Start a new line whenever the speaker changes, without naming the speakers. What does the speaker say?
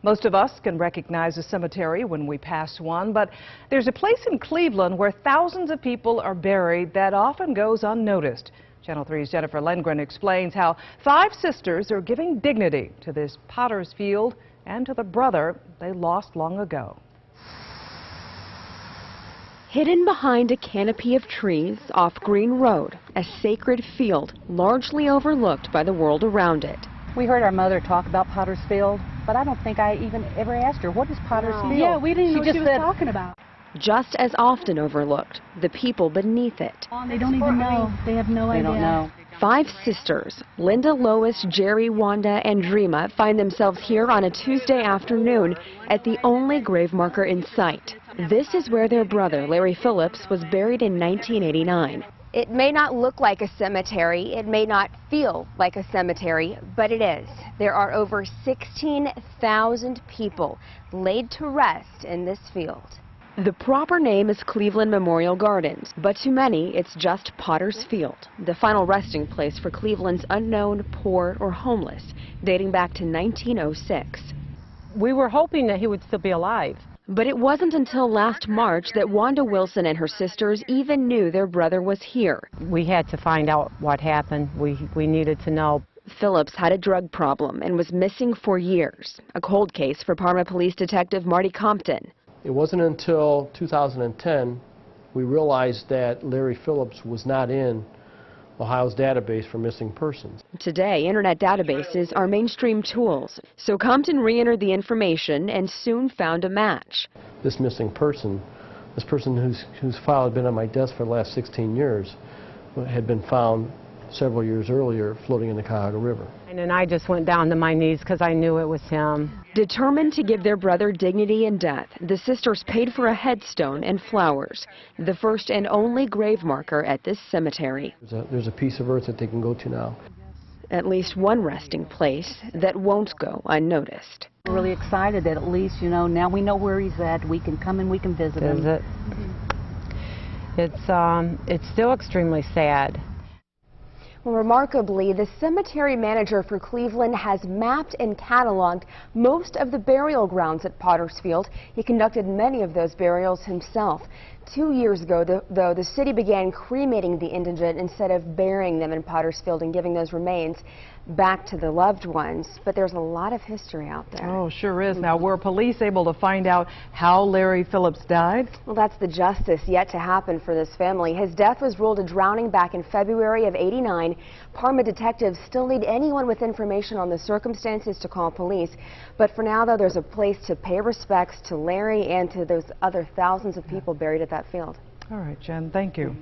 Most of us can recognize a cemetery when we pass one, but there's a place in Cleveland where thousands of people are buried that often goes unnoticed. Channel 3's Jennifer Lengren explains how 5 sisters are giving dignity to this potter's field and to the brother they lost long ago.
Hidden behind a canopy of trees off Green Road, a sacred field largely overlooked by the world around it.
We heard our mother talk about Potter's Field, but I don't think I even ever asked her, what is Potter's Field?
Yeah, we didn't know what she was talking about.
Just as often overlooked, the people beneath it.
They don't even know. They have no idea.
They don't know.
5 sisters, Linda, Lois, Jerry, Wanda, and Dreama, find themselves here on a Tuesday afternoon at the only grave marker in sight. This is where their brother, Larry Phillips, was buried in 1989.
It may not look like a cemetery, it may not feel like a cemetery, but it is. There are over 16,000 people laid to rest in this field.
The proper name is Cleveland Memorial Gardens, but to many it's just Potter's Field, the final resting place for Cleveland's unknown, poor, or homeless, dating back to 1906.
We were hoping that he would still be alive.
But it wasn't until last March that Wanda Wilson and her sisters even knew their brother was here.
We had to find out what happened. We needed to know.
Phillips had a drug problem and was missing for years. A cold case for Parma Police Detective Marty Compton.
It wasn't until 2010 we realized that Larry Phillips was not in Ohio's database for missing persons.
Today, internet databases are mainstream tools, so Compton re-entered the information and soon found a match.
This missing person, this person whose file had been on my desk for the last 16 years, had been found several years earlier floating in the Cuyahoga River.
And I just went down to my knees because I knew it was him.
Determined to give their brother dignity in death, the sisters paid for a headstone and flowers, the first and only grave marker at this cemetery.
There's a piece of earth that they can go to now.
At least one resting place that won't go unnoticed.
We're really excited that at least, you know, now we know where he's at. We can come and we can visit him.
It's still extremely sad.
Well, remarkably, the cemetery manager for Cleveland has mapped and cataloged most of the burial grounds at Potter's Field. He conducted many of those burials himself. 2 years ago, though, the city began cremating the indigent instead of burying them in Potter's Field and giving those remains back to the loved ones. But there's a lot of history out there.
Oh, sure is. Now, were police able to find out how Larry Phillips died?
Well, that's the justice yet to happen for this family. His death was ruled a drowning back in February of '89. Parma detectives still need anyone with information on the circumstances to call police. But for now, though, there's a place to pay respects to Larry and to those other thousands of people buried at that field.
All right, Jen, thank you.